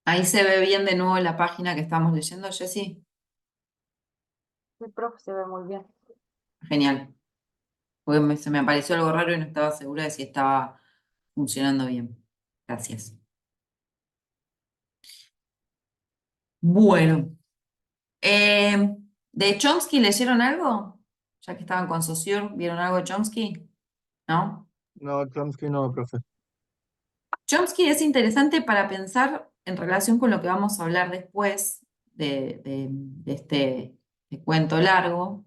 Ahí se ve bien de nuevo la página que estamos leyendo, Jessy. Sí, profe, se ve muy bien. Genial. Porque se me apareció algo raro y no estaba segura de si estaba funcionando bien. Gracias. Bueno, ¿de Chomsky leyeron algo? Ya que estaban con Saussure, ¿vieron algo de Chomsky? ¿No? No, Chomsky no, profe. Chomsky es interesante para pensar en relación con lo que vamos a hablar después de este cuento largo,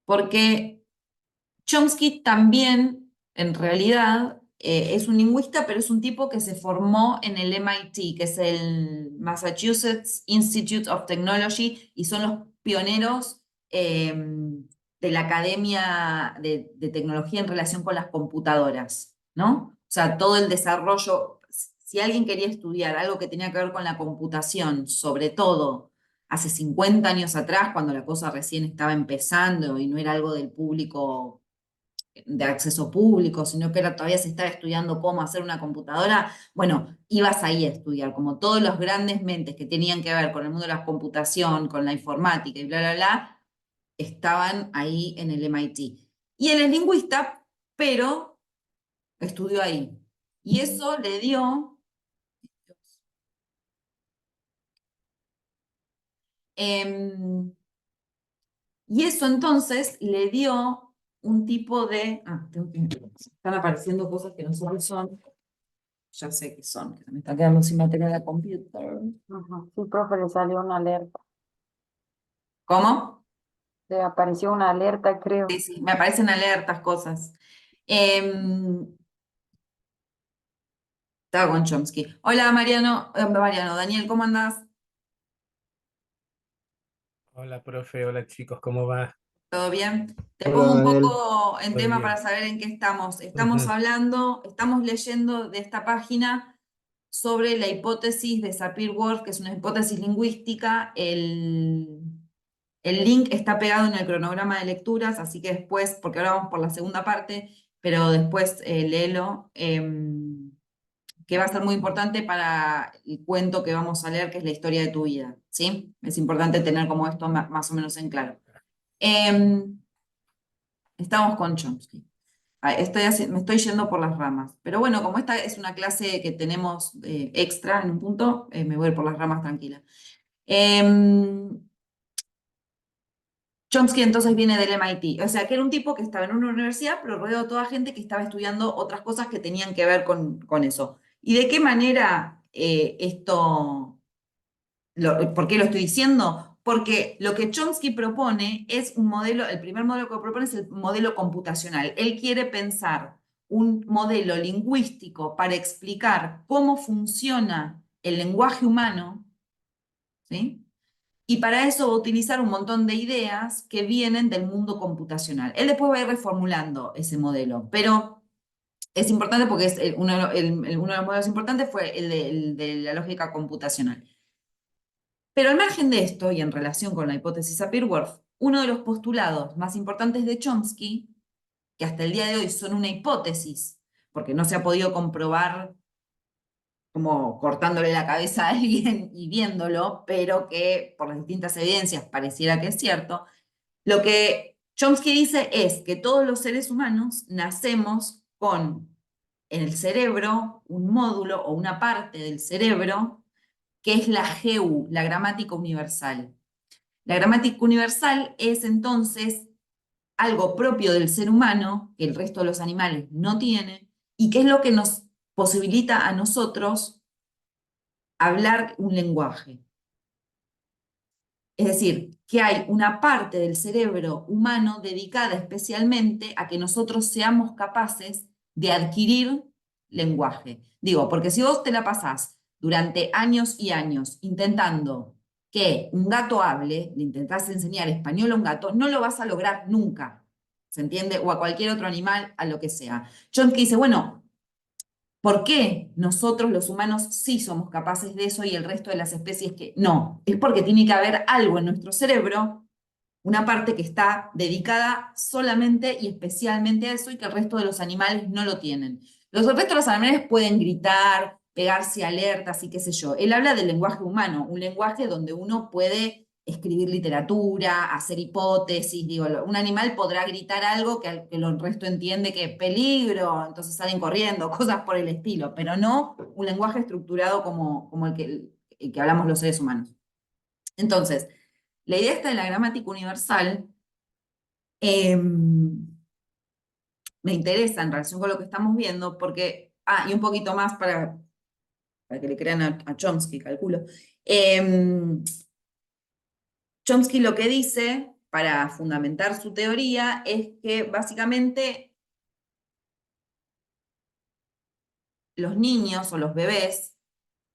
porque Chomsky también, en realidad, es un lingüista, pero es un tipo que se formó en el MIT, que es el Massachusetts Institute of Technology, y son los pioneros de la Academia de Tecnología en relación con las computadoras, ¿no? O sea, todo el desarrollo, si alguien quería estudiar algo que tenía que ver con la computación, sobre todo hace 50 años atrás, cuando la cosa recién estaba empezando y no era algo del público de acceso público, sino que todavía se estaba estudiando cómo hacer una computadora, bueno, ibas ahí a estudiar, como todos los grandes mentes que tenían que ver con el mundo de la computación, con la informática y bla, bla, bla, estaban ahí en el MIT. Y él es lingüista, pero estudió ahí. Y eso le dio, y eso entonces le dio un tipo de, están apareciendo cosas que no sé qué son. Ya sé qué son, que se me está quedando sin batería la computer. Ujú. Sí, profe, le salió una alerta. ¿Cómo? Le apareció una alerta, Sí, creo. sí, me aparecen alertas, cosas. Estaba con Chomsky. Hola Mariano, Mariano, Daniel, ¿cómo andás? Hola, profe. Hola, chicos. ¿Cómo va? ¿Todo bien? Te Hola, pongo un Daniel. poco en ¿Todo tema para bien? saber en qué estamos. Estamos Ujú. hablando, estamos leyendo de esta página sobre la hipótesis de Sapir-Whorf, que es una hipótesis lingüística. El link está pegado en el cronograma de lecturas, así que después, porque ahora vamos por la segunda parte, pero después léelo, que va a ser muy importante para el cuento que vamos a leer, que es la historia de tu vida, ¿sí? Es importante tener como esto más o menos en claro. Em, Estamos con Chomsky. Me estoy yendo por las ramas, pero bueno, como esta es una clase que tenemos extra en un punto, me voy a ir por las ramas tranquila. Em, Chomsky entonces viene del MIT, o sea que era un tipo que estaba en una universidad, pero rodeado de toda gente que estaba estudiando otras cosas que tenían que ver con eso. ¿Y de qué manera por qué lo estoy diciendo? Porque lo que Chomsky propone es un modelo, el primer modelo que propone es el modelo computacional. Él quiere pensar un modelo lingüístico para explicar cómo funciona el lenguaje humano, ¿sí? Y para eso va a utilizar un montón de ideas que vienen del mundo computacional. Él después va a ir reformulando ese modelo, pero es importante porque es uno de los modelos importantes fue el de la lógica computacional. Pero al margen de esto, y en relación con la hipótesis Sapir-Whorf, uno de los postulados más importantes de Chomsky, que hasta el día de hoy son una hipótesis, porque no se ha podido comprobar como cortándole la cabeza a alguien y viéndolo, pero que por las distintas evidencias pareciera que es cierto. Lo que Chomsky dice es que todos los seres humanos nacemos con en el cerebro un módulo o una parte del cerebro que es la GU, la gramática universal. La gramática universal es entonces algo propio del ser humano que el resto de los animales no tiene y que es lo que nos posibilita a nosotros hablar un lenguaje. Es decir, que hay una parte del cerebro humano dedicada especialmente a que nosotros seamos capaces de adquirir lenguaje. Digo, porque si vos te la pasás durante años y años intentando que un gato hable, le intentás enseñar español a un gato, no lo vas a lograr nunca. ¿Se entiende? O a cualquier otro animal, a lo que sea. Chomsky dice, bueno, ¿por qué nosotros los humanos sí somos capaces de eso y el resto de las especies que no? Es porque tiene que haber algo en nuestro cerebro, una parte que está dedicada solamente y especialmente a eso y que el resto de los animales no lo tienen. El resto de los animales pueden gritar, pegarse alertas y qué sé yo. Él habla del lenguaje humano, un lenguaje donde uno puede escribir literatura, hacer hipótesis, digo, un animal podrá gritar algo que el resto entiende que es peligro, entonces salen corriendo, cosas por el estilo, pero no un lenguaje estructurado como el que hablamos los seres humanos. Entonces, la idea esta de la gramática universal me interesa en relación con lo que estamos viendo, porque, y un poquito más para que le crean a Chomsky, calculo. Chomsky lo que dice, para fundamentar su teoría, es que básicamente los niños o los bebés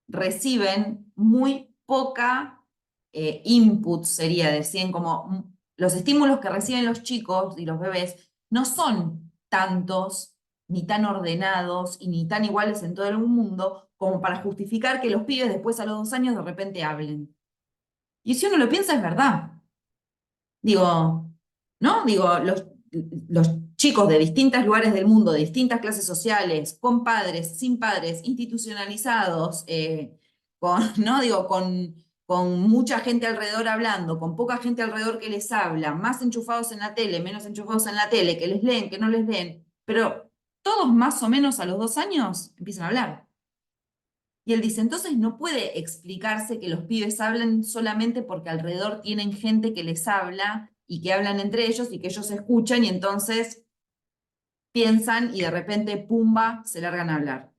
reciben muy poca input, sería decir, como los estímulos que reciben los chicos y los bebés no son tantos, ni tan ordenados y ni tan iguales en todo el mundo, como para justificar que los pibes después a los 2 años de repente hablen. Y si uno lo piensa, es verdad. Digo, ¿no? Digo, los chicos de distintos lugares del mundo, de distintas clases sociales, con padres, sin padres, institucionalizados, ¿no? Digo, con mucha gente alrededor hablando, con poca gente alrededor que les habla, más enchufados en la tele, menos enchufados en la tele, que les leen, que no les leen, pero todos más o menos a los 2 años empiezan a hablar. Y él dice, entonces no puede explicarse que los pibes hablen solamente porque alrededor tienen gente que les habla y que hablan entre ellos y que ellos escuchan y entonces piensan y de repente, pumba, se largan a hablar,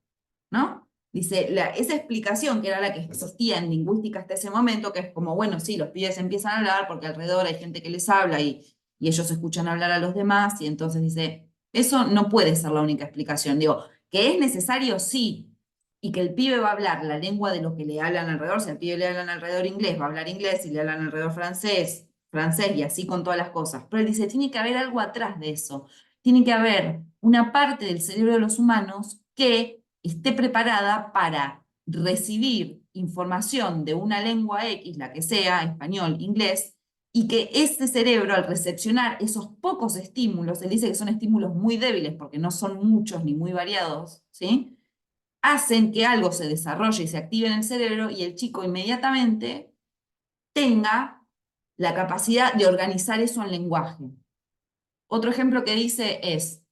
¿no? Dice, esa explicación que era la que existía en lingüística hasta ese momento, que es como, bueno, sí, los pibes empiezan a hablar porque alrededor hay gente que les habla y ellos escuchan hablar a los demás y entonces dice, eso no puede ser la única explicación. Digo, que es necesario, sí, y que el pibe va a hablar la lengua de lo que le hablan alrededor, si al pibe le hablan alrededor inglés, va a hablar inglés, si le hablan alrededor francés, francés y así con todas las cosas. Pero él dice, tiene que haber algo atrás de eso. Tiene que haber una parte del cerebro de los humanos que esté preparada para recibir información de una lengua X, la que sea, español, inglés, y que ese cerebro, al recepcionar esos pocos estímulos, él dice que son estímulos muy débiles porque no son muchos ni muy variados, ¿sí? Hacen que algo se desarrolle y se active en el cerebro y el chico inmediatamente tenga la capacidad de organizar eso en lenguaje. Otro ejemplo que dice es,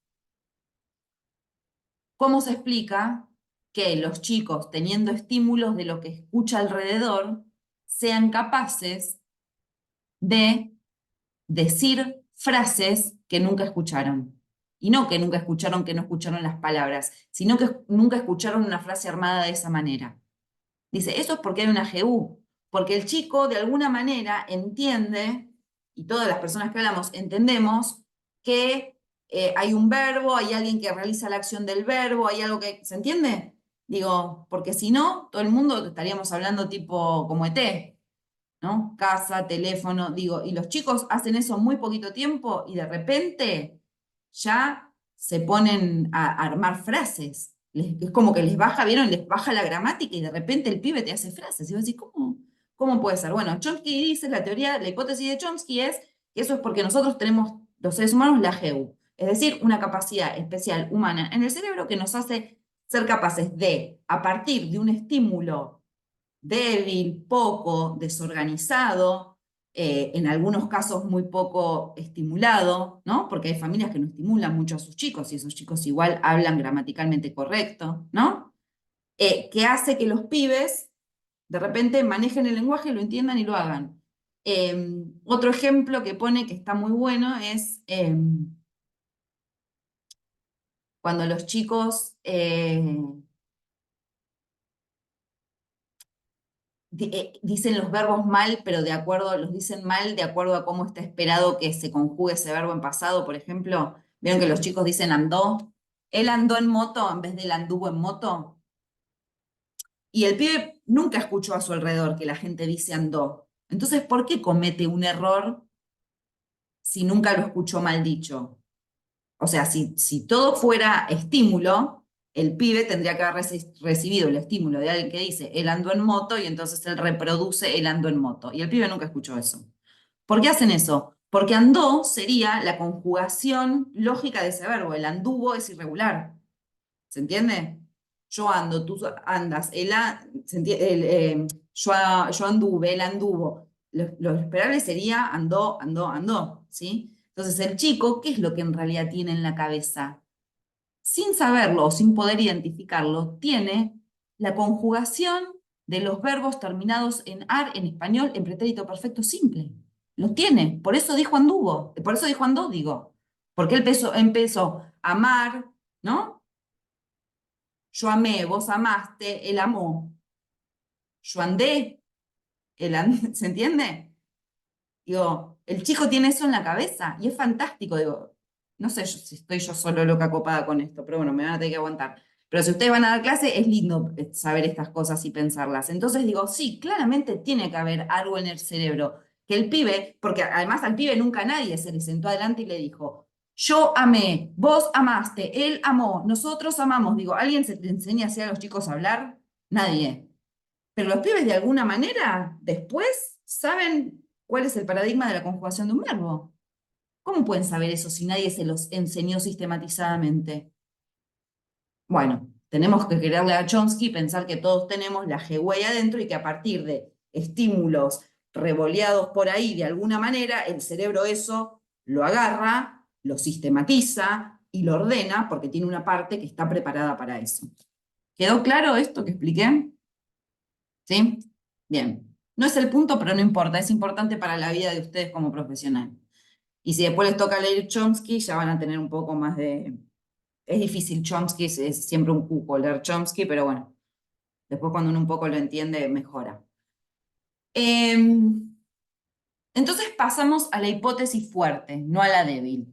¿cómo se explica que los chicos, teniendo estímulos de lo que escucha alrededor, sean capaces de decir frases que nunca escucharon? Y no que nunca escucharon, que no escucharon las palabras, sino que nunca escucharon una frase armada de esa manera. Dice, eso es porque hay una GU, porque el chico de alguna manera entiende, y todas las personas que hablamos entendemos, que hay un verbo, hay alguien que realiza la acción del verbo, hay algo que... ¿Se entiende? Digo, porque si no, todo el mundo estaríamos hablando tipo como ET, ¿no? Casa, teléfono, digo, y los chicos hacen eso muy poquito tiempo y de repente ya se ponen a armar frases. Es como que les baja, ¿vieron? Les baja la gramática y de repente el pibe te hace frases. Y vos decís, ¿cómo puede ser? Bueno, Chomsky dice, la teoría, la hipótesis de Chomsky es que eso es porque nosotros tenemos, los seres humanos, la GEU, es decir, una capacidad especial humana en el cerebro que nos hace ser capaces de, a partir de un estímulo débil, poco, desorganizado, en algunos casos muy poco estimulado, ¿no? Porque hay familias que no estimulan mucho a sus chicos y esos chicos igual hablan gramaticalmente correcto, ¿no? Que hace que los pibes de repente manejen el lenguaje, lo entiendan y lo hagan. Otro ejemplo que pone que está muy bueno es cuando los chicos dicen los verbos mal, pero los dicen mal de acuerdo a cómo está esperado que se conjugue ese verbo en pasado, por ejemplo. ¿Vieron que los chicos dicen andó? Él andó en moto en vez de él anduvo en moto. Y el pibe nunca escuchó a su alrededor que la gente dice andó. Entonces, ¿por qué comete un error si nunca lo escuchó mal dicho? O sea, si todo fuera estímulo, el pibe tendría que haber recibido el estímulo de alguien que dice, él andó en moto, y entonces él reproduce, él andó en moto. Y el pibe nunca escuchó eso. ¿Por qué hacen eso? Porque andó sería la conjugación lógica de ese verbo. El anduvo es irregular. ¿Se entiende? yo ando, tú andas, yo anduve, él anduvo. Lo esperable sería andó, andó, andó, ¿sí? Entonces el chico, ¿qué es lo que en realidad tiene en la cabeza? Sin saberlo o sin poder identificarlo, tiene la conjugación de los verbos terminados en ar en español en pretérito perfecto simple. Lo tiene, por eso dijo anduvo, por eso dijo andó, digo. Porque él empezó a amar, ¿no? Yo amé, vos amaste, él amó. Yo andé, ¿se entiende? Digo, el chico tiene eso en la cabeza y es fantástico, digo. No sé si estoy yo solo loca copada con esto, pero bueno, me van a tener que aguantar. Pero si ustedes van a dar clase, es lindo saber estas cosas y pensarlas. Entonces digo, sí, claramente tiene que haber algo en el cerebro. Que el pibe, porque además al pibe nunca nadie se le sentó adelante y le dijo, yo amé, vos amaste, él amó, nosotros amamos. Digo, ¿alguien se te enseña así a los chicos a hablar? Nadie. Pero los pibes de alguna manera después saben cuál es el paradigma de la conjugación de un verbo. ¿Cómo pueden saber eso si nadie se los enseñó sistematizadamente? Bueno, tenemos que quererle a Chomsky y pensar que todos tenemos la G-Way adentro y que a partir de estímulos revoleados por ahí de alguna manera, el cerebro eso lo agarra, lo sistematiza y lo ordena porque tiene una parte que está preparada para eso. ¿Quedó claro esto que expliqué? ¿Sí? Bien. No es el punto, pero no importa, es importante para la vida de ustedes como profesional. Y si después les toca leer Chomsky, ya van a tener un poco más de... Es difícil Chomsky, es siempre un cuco leer Chomsky, pero bueno, después cuando uno un poco lo entiende, mejora. Entonces pasamos a la hipótesis fuerte, no a la débil.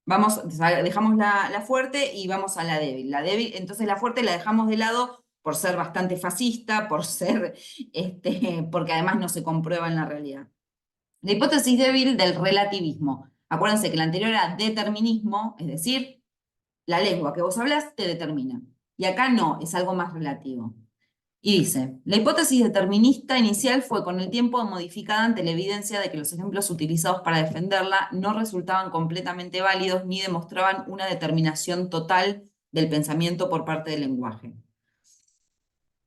Dejamos la fuerte y vamos a la débil. Entonces la fuerte la dejamos de lado por ser bastante fascista, porque además no se comprueba en la realidad. La hipótesis débil del relativismo. Acuérdense que la anterior era determinismo, es decir, la lengua que vos hablas te determina. Y acá no, es algo más relativo. Y dice, la hipótesis determinista inicial fue con el tiempo modificada ante la evidencia de que los ejemplos utilizados para defenderla no resultaban completamente válidos ni demostraban una determinación total del pensamiento por parte del lenguaje.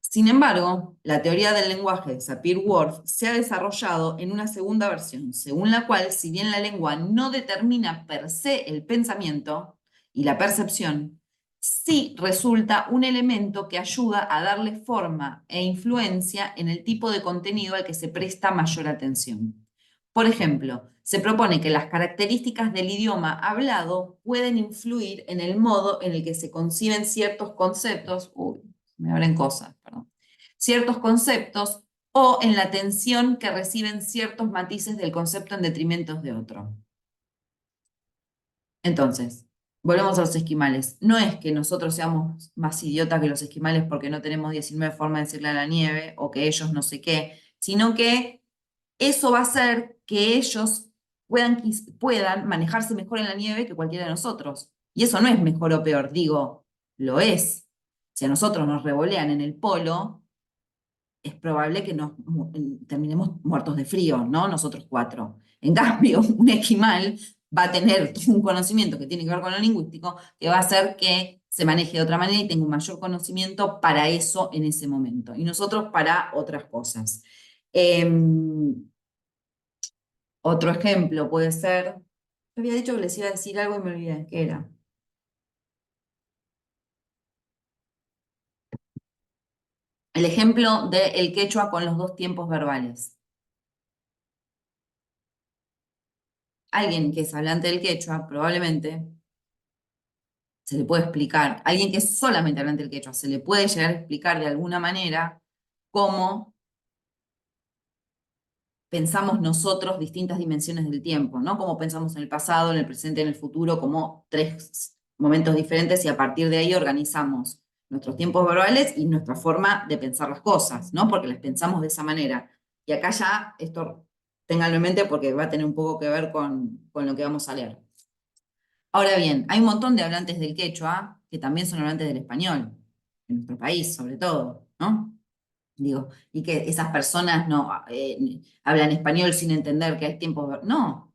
Sin embargo, la teoría del lenguaje de Sapir-Whorf se ha desarrollado en una segunda versión, según la cual, si bien la lengua no determina per se el pensamiento y la percepción, sí resulta un elemento que ayuda a darle forma e influencia en el tipo de contenido al que se presta mayor atención. Por ejemplo, se propone que las características del idioma hablado pueden influir en el modo en el que se conciben ciertos conceptos, me abren cosas, perdón, ciertos conceptos o en la atención que reciben ciertos matices del concepto en detrimento de otro. Entonces, volvemos a los esquimales. No es que nosotros seamos más idiotas que los esquimales porque no tenemos 19 formas de decirle a la nieve o que ellos no sé qué, sino que eso va a hacer que ellos puedan manejarse mejor en la nieve que cualquiera de nosotros. Y eso no es mejor o peor, digo, lo es. Si a nosotros nos revolean en el polo, es probable que terminemos muertos de frío, ¿no? Nosotros 4. En cambio, un esquimal va a tener un conocimiento que tiene que ver con lo lingüístico, que va a hacer que se maneje de otra manera y tenga un mayor conocimiento para eso en ese momento. Y nosotros para otras cosas. Otro ejemplo puede ser, había dicho que les iba a decir algo y me olvidé, ¿qué era? El ejemplo del quechua con los dos tiempos verbales. Alguien que es hablante del quechua, probablemente, se le puede explicar, alguien que es solamente hablante del quechua, se le puede llegar a explicar de alguna manera cómo pensamos nosotros distintas dimensiones del tiempo, ¿no? Cómo pensamos en el pasado, en el presente, en el futuro, como 3 momentos diferentes y a partir de ahí organizamos nuestros tiempos verbales y nuestra forma de pensar las cosas, ¿no? Porque las pensamos de esa manera. Y acá ya, esto ténganlo en mente porque va a tener un poco que ver con lo que vamos a leer. Ahora bien, hay un montón de hablantes del quechua que también son hablantes del español, en nuestro país sobre todo, ¿no? Digo, y que esas personas no hablan español sin entender que hay tiempos. No.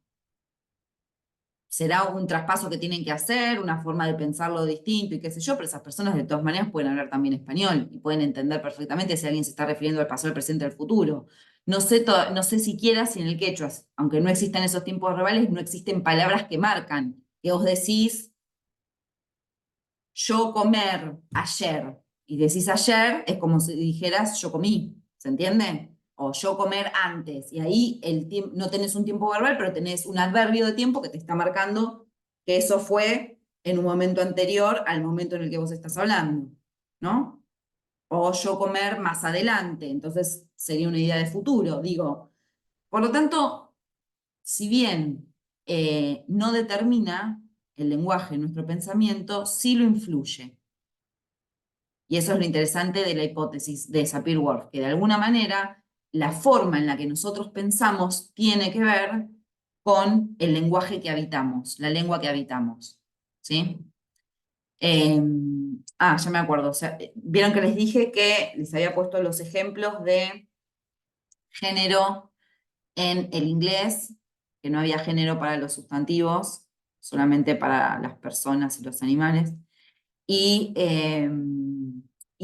será un traspaso que tienen que hacer, una forma de pensarlo distinto y qué sé yo, pero esas personas de todas maneras pueden hablar también español y pueden entender perfectamente si alguien se está refiriendo al pasado, al presente, al futuro. No sé, no sé siquiera si en el quechua, aunque no existan esos tiempos verbales, no existen palabras que marcan, que vos decís, yo comer ayer, y decís ayer, es como si dijeras yo comí, ¿se entiende? O yo comer antes, y ahí no tenés un tiempo verbal, pero tenés un adverbio de tiempo que te está marcando que eso fue en un momento anterior al momento en el que vos estás hablando, ¿no? O yo comer más adelante, entonces sería una idea de futuro, digo. Por lo tanto, si bien no determina el lenguaje, nuestro pensamiento, sí lo influye. Y eso es lo interesante de la hipótesis de Sapir-Whorf, que de alguna manera la forma en la que nosotros pensamos tiene que ver con el lenguaje que habitamos, la lengua que habitamos. ¿Sí? Ya me acuerdo. O sea, vieron que les dije que les había puesto los ejemplos de género en el inglés, que no había género para los sustantivos, solamente para las personas y los animales. Y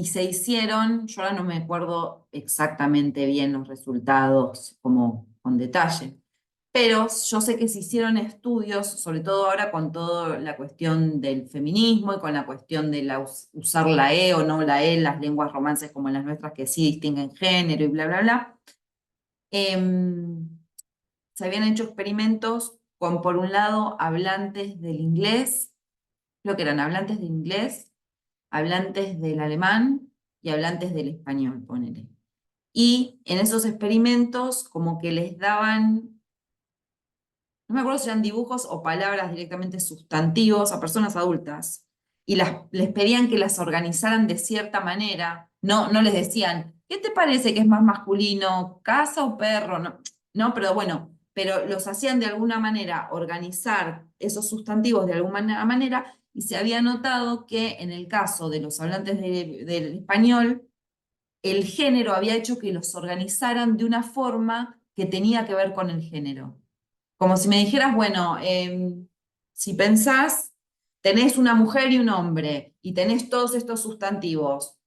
se hicieron, yo ahora no me acuerdo exactamente bien los resultados como con detalle, pero yo sé que se hicieron estudios, sobre todo ahora con toda la cuestión del feminismo y con la cuestión de usar la E o no la E en las lenguas romances como en las nuestras que sí distinguen género y bla, bla, bla. Se habían hecho experimentos con, por un lado, hablantes del inglés, creo que eran hablantes de inglés, hablantes del alemán y hablantes del español, ponele. Y en esos experimentos como que les daban, no me acuerdo si eran dibujos o palabras directamente sustantivos a personas adultas, y les pedían que las organizaran de cierta manera, no les decían, ¿qué te parece que es más masculino, casa o perro? No, pero bueno, pero los hacían de alguna manera organizar esos sustantivos de alguna manera, y se había notado que en el caso de los hablantes del español, el género había hecho que los organizaran de una forma que tenía que ver con el género. Como si me dijeras, bueno, si pensás, tenés una mujer y un hombre, y tenés todos estos sustantivos,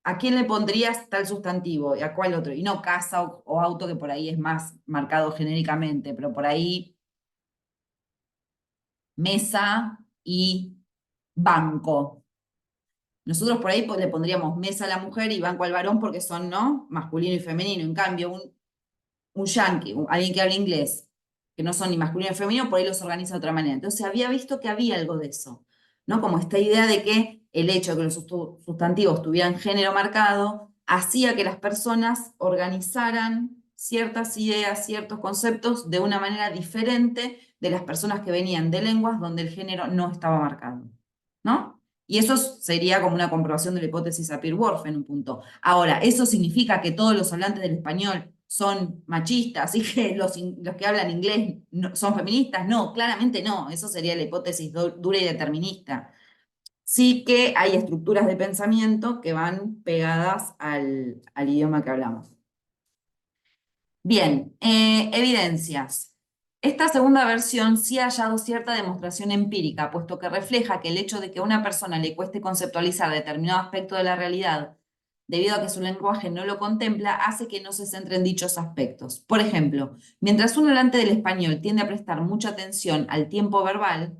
¿a quién le pondrías tal sustantivo y a cuál otro? Y no casa o auto, que por ahí es más marcado genéricamente, pero por ahí mesa y banco. Nosotros por ahí le pondríamos mesa a la mujer y banco al varón porque son, ¿no? Masculino y femenino. En cambio, un yankee, alguien que habla inglés, que no son ni masculino ni femenino, por ahí los organiza de otra manera. Entonces había visto que había algo de eso, ¿no? Como esta idea de que el hecho de que los sustantivos tuvieran género marcado hacía que las personas organizaran ciertas ideas, ciertos conceptos de una manera diferente de las personas que venían de lenguas donde el género no estaba marcado, ¿no? Y eso sería como una comprobación de la hipótesis Sapir-Whorf en un punto. Ahora, ¿eso significa que todos los hablantes del español son machistas y que los que hablan inglés son feministas? No, claramente no. Eso sería la hipótesis dura y determinista. Sí que hay estructuras de pensamiento que van pegadas al idioma que hablamos. Bien, evidencias. Esta segunda versión sí ha hallado cierta demostración empírica, puesto que refleja que el hecho de que a una persona le cueste conceptualizar determinado aspecto de la realidad, debido a que su lenguaje no lo contempla, hace que no se centre en dichos aspectos. Por ejemplo, mientras un hablante del español tiende a prestar mucha atención al tiempo verbal,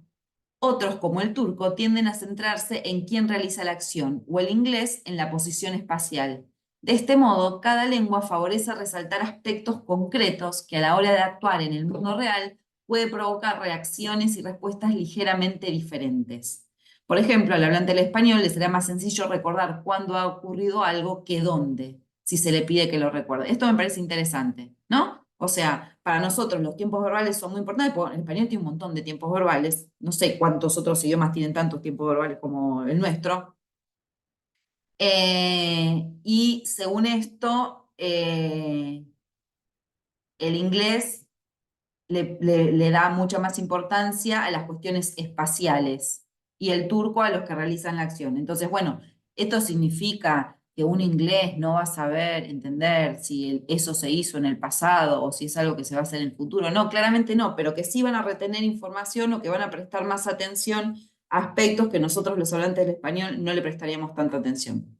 otros, como el turco, tienden a centrarse en quién realiza la acción, o el inglés en la posición espacial. De este modo, cada lengua favorece resaltar aspectos concretos que a la hora de actuar en el mundo real puede provocar reacciones y respuestas ligeramente diferentes. Por ejemplo, al hablante del español le será más sencillo recordar cuándo ha ocurrido algo que dónde, si se le pide que lo recuerde. Esto me parece interesante, ¿no? O sea, para nosotros los tiempos verbales son muy importantes, porque el español tiene un montón de tiempos verbales. No sé cuántos otros idiomas tienen tantos tiempos verbales como el nuestro. Y según esto, el inglés le da mucha más importancia a las cuestiones espaciales y el turco a los que realizan la acción. Entonces, bueno, esto significa que un inglés no va a saber entender si eso se hizo en el pasado o si es algo que se va a hacer en el futuro. No, claramente no, pero que sí van a retener información o que van a prestar más atención a aspectos que nosotros los hablantes del español no le prestaríamos tanta atención.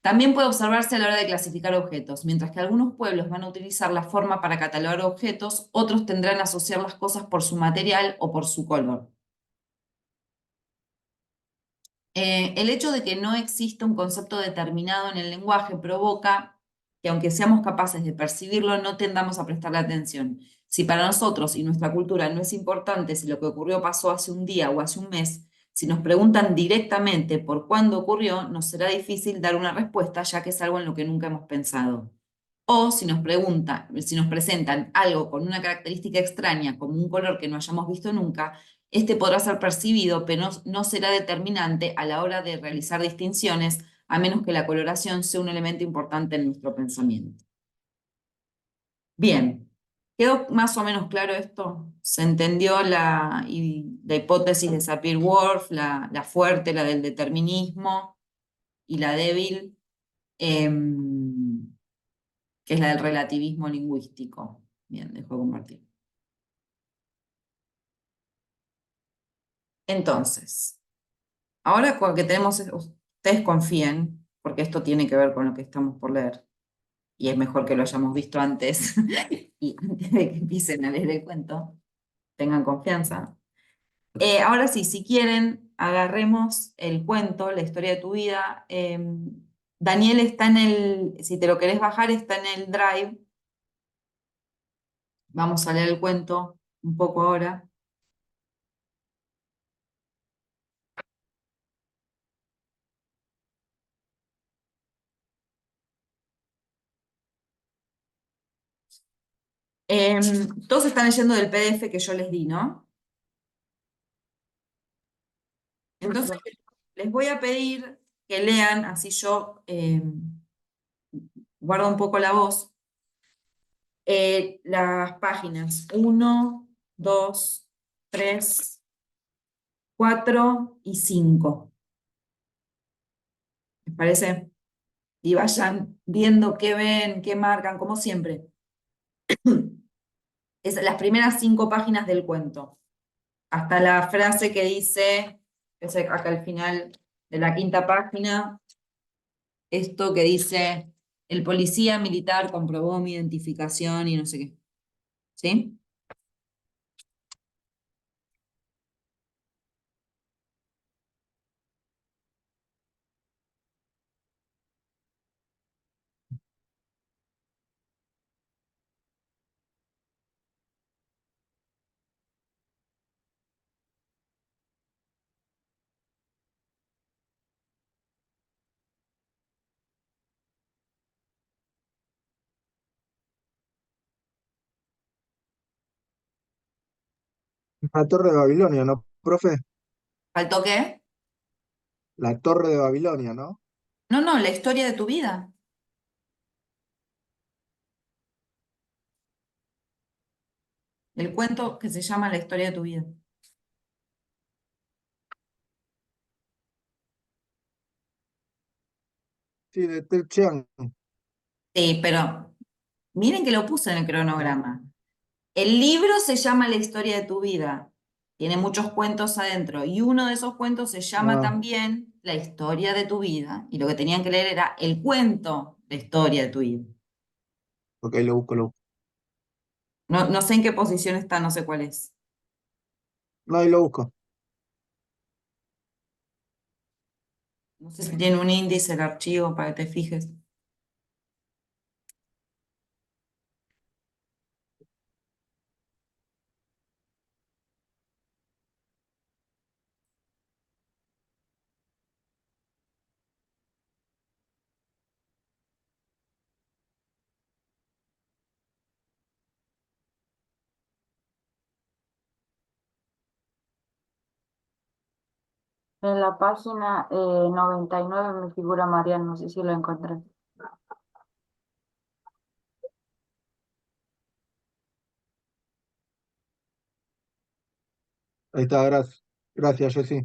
También puede observarse a la hora de clasificar objetos. Mientras que algunos pueblos van a utilizar la forma para catalogar objetos, otros tendrán a asociar las cosas por su material o por su color. El hecho de que no exista un concepto determinado en el lenguaje provoca que aunque seamos capaces de percibirlo, no tendamos a prestarle atención. Si para nosotros y nuestra cultura no es importante si lo que ocurrió pasó hace un día o hace un mes, si nos preguntan directamente por cuándo ocurrió, nos será difícil dar una respuesta, ya que es algo en lo que nunca hemos pensado. O si nos presentan algo con una característica extraña, como un color que no hayamos visto nunca, este podrá ser percibido, pero no será determinante a la hora de realizar distinciones, a menos que la coloración sea un elemento importante en nuestro pensamiento. Bien, ¿quedó más o menos claro esto? ¿Se entendió la hipótesis de Sapir-Whorf, la fuerte, la del determinismo, y la débil, que es la del relativismo lingüístico? Bien, dejo de compartir. Entonces, ahora con que tenemos, ustedes confíen, porque esto tiene que ver con lo que estamos por leer, y es mejor que lo hayamos visto antes, y antes de que empiecen a leer el cuento, tengan confianza. Ahora sí, si quieren, agarremos el cuento, la historia de tu vida. Daniel está si te lo querés bajar, está en el Drive. Vamos a leer el cuento un poco ahora. Todos están leyendo del PDF que yo les di, ¿no? Entonces, les voy a pedir que lean, así yo guardo un poco la voz, las páginas 1, 2, 3, 4 y 5. ¿Les parece? Y vayan viendo qué ven, qué marcan, como siempre. Es las primeras 5 páginas del cuento. Hasta la frase que dice, es acá al final de la quinta página, esto que dice, el policía militar comprobó mi identificación y no sé qué. ¿Sí? La Torre de Babilonia, ¿no, profe? ¿Faltó qué? La Torre de Babilonia, ¿no? No, no, la historia de tu vida. El cuento que se llama La historia de tu vida. Sí, de Ted Chiang. Sí, pero miren que lo puse en el ¿No? cronograma. El libro se llama La historia de tu vida. Tiene muchos cuentos adentro. Y uno de esos cuentos se llama Ah, también La historia de tu vida. Y lo que tenían que leer era el cuento La historia de tu vida. ok, lo busco, lo busco. No, no sé en qué posición está, no sé cuál es. No, ahí lo busco. No sé si tiene un índice el archivo para que te fijes. En la página 99 me figura Mariana, no sé si lo encontré. Ahí está, gracias. Gracias, Jessy.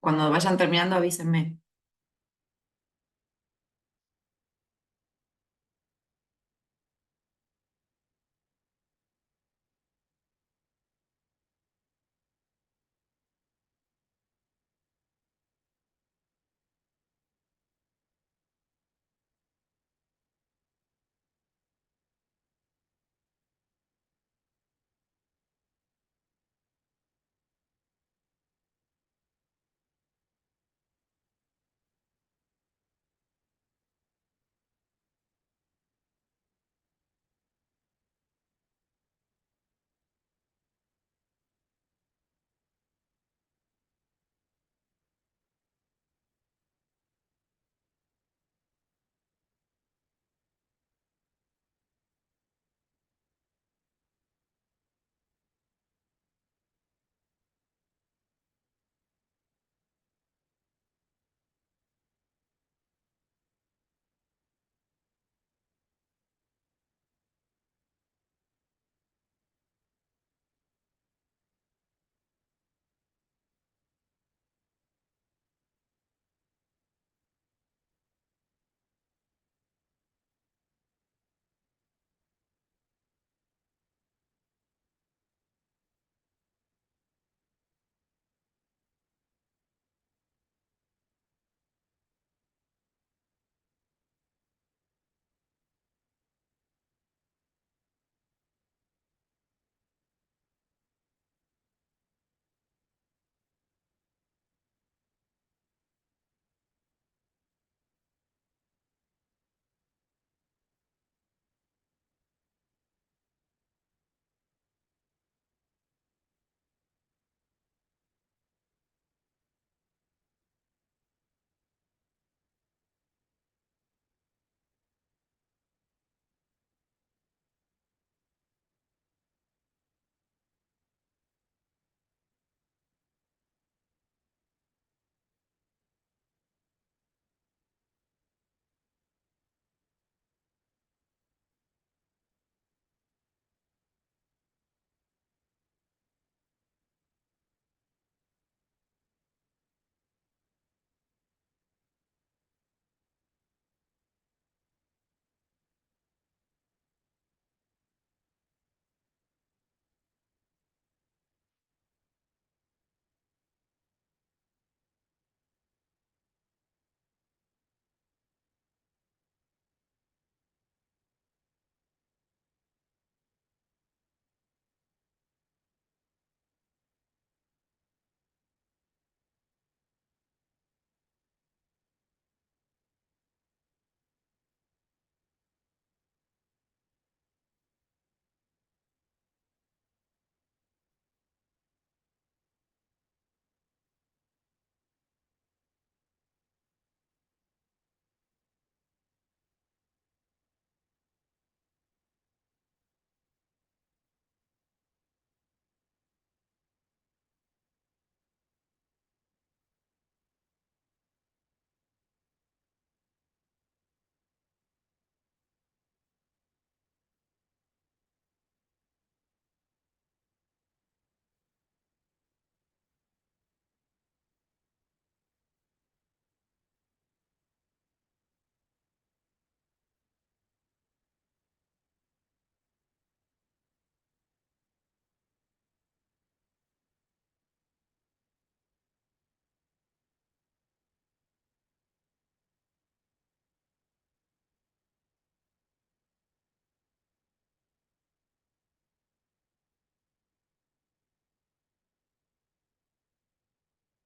Cuando vayan terminando, avísenme.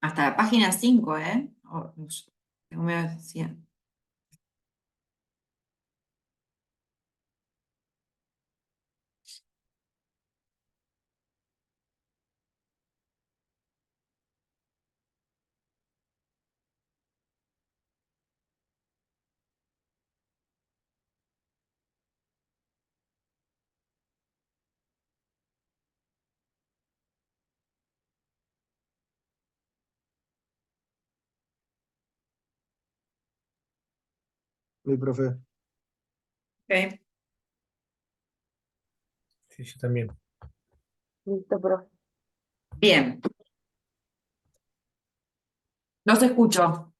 Hasta la página 5, ¿eh? Oh, tengo medio de 100. Mi profe. Ok. Sí, yo también. Listo, profe. Bien. Los escucho.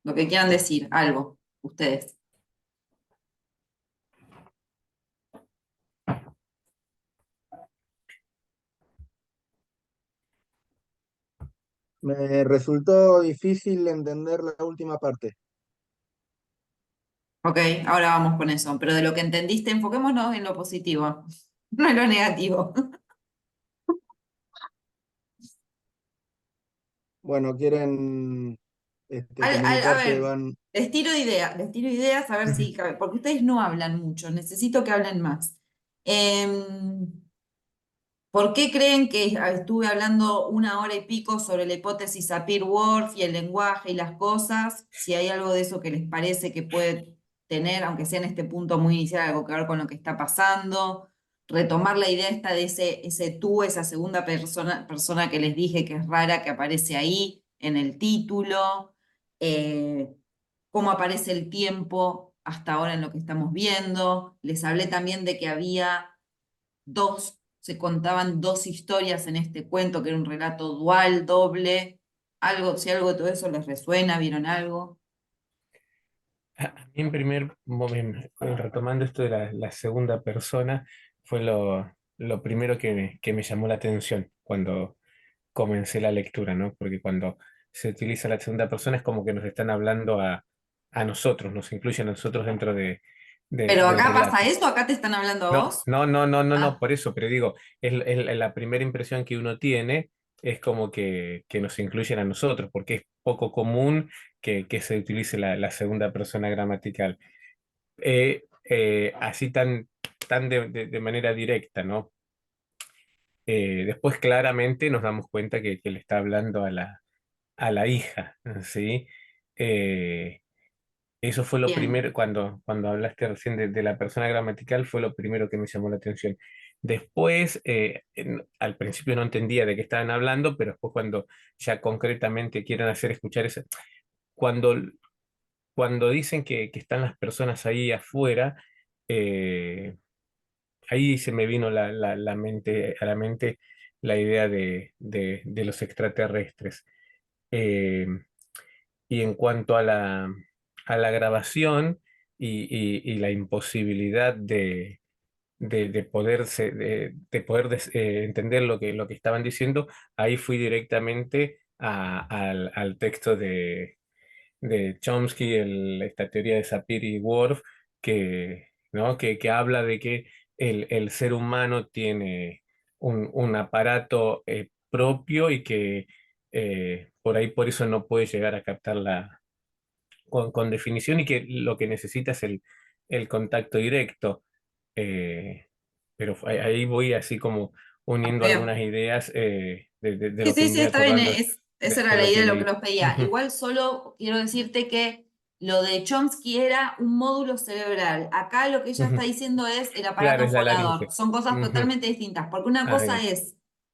Lo que quieran decir, algo, ustedes. Me resultó difícil entender la última parte. Ok, ahora vamos con eso. Pero de lo que entendiste, enfoquémonos en lo positivo, no en lo negativo. Bueno, quieren A comunicar que ver, van. les tiro ideas a ver si cabe, porque ustedes no hablan mucho, necesito que hablen más. Em, ¿Por qué creen que estuve hablando 1 hora y pico sobre la hipótesis Sapir-Whorf y el lenguaje y las cosas? Si hay algo de eso que les parece que puede tener, aunque sea en este punto muy inicial, algo que ver con lo que está pasando. Retomar la idea esta de ese tú, esa segunda persona que les dije que es rara, que aparece ahí en el título. Eh, Cómo aparece el tiempo hasta ahora en lo que estamos viendo. Les hablé también de que se contaban dos historias en este cuento, que era un relato dual, doble. Algo, si algo de todo eso les resuena, ¿vieron algo? A mí en primer momento, retomando esto de la segunda persona, fue lo primero que me llamó la atención cuando comencé la lectura, ¿no? Porque cuando se utiliza la segunda persona es como que nos están hablando a nosotros, nos incluyen a nosotros dentro Pero del acá pasa relato. eso, acá te están hablando a No, vos. no, no, no, no, no, Ah, por eso, pero digo, la primera impresión que uno tiene es como que nos incluyen a nosotros, porque es poco común que se utilice la segunda persona gramatical. Así tan de manera directa, ¿no? Después claramente nos damos cuenta que le está hablando a la hija, ¿sí? Eh, Eso fue lo bien. primero, cuando hablaste recién de la persona gramatical, fue lo primero que me llamó la atención. Después, al principio no entendía de qué estaban hablando, pero después cuando ya concretamente quieren hacer escuchar eso, cuando, cuando dicen que están las personas ahí afuera, eh, ahí se me vino a la mente la idea de los extraterrestres. Eh, y en cuanto a la grabación y la imposibilidad de poder entender lo que estaban diciendo, ahí fui directamente al texto de Chomsky, esta teoría de Sapir-Whorf, ¿no? Que habla de que el ser humano tiene un aparato propio y que por ahí por eso no puede llegar a captarla con definición y que lo que necesita es el contacto directo. Eh, pero ahí voy así como uniendo Veo. algunas ideas de Sí, lo que sí, me sí, voy está bien. acordando Esa era de la lo idea que de lo que leí. los pedía. Ujú. Igual solo quiero decirte que lo de Chomsky era un módulo cerebral. Acá lo que ella está Ujú. diciendo es el Claro, aparato es la fonador. laringe. Son cosas Ujú. totalmente distintas, porque una Ah, cosa bien. es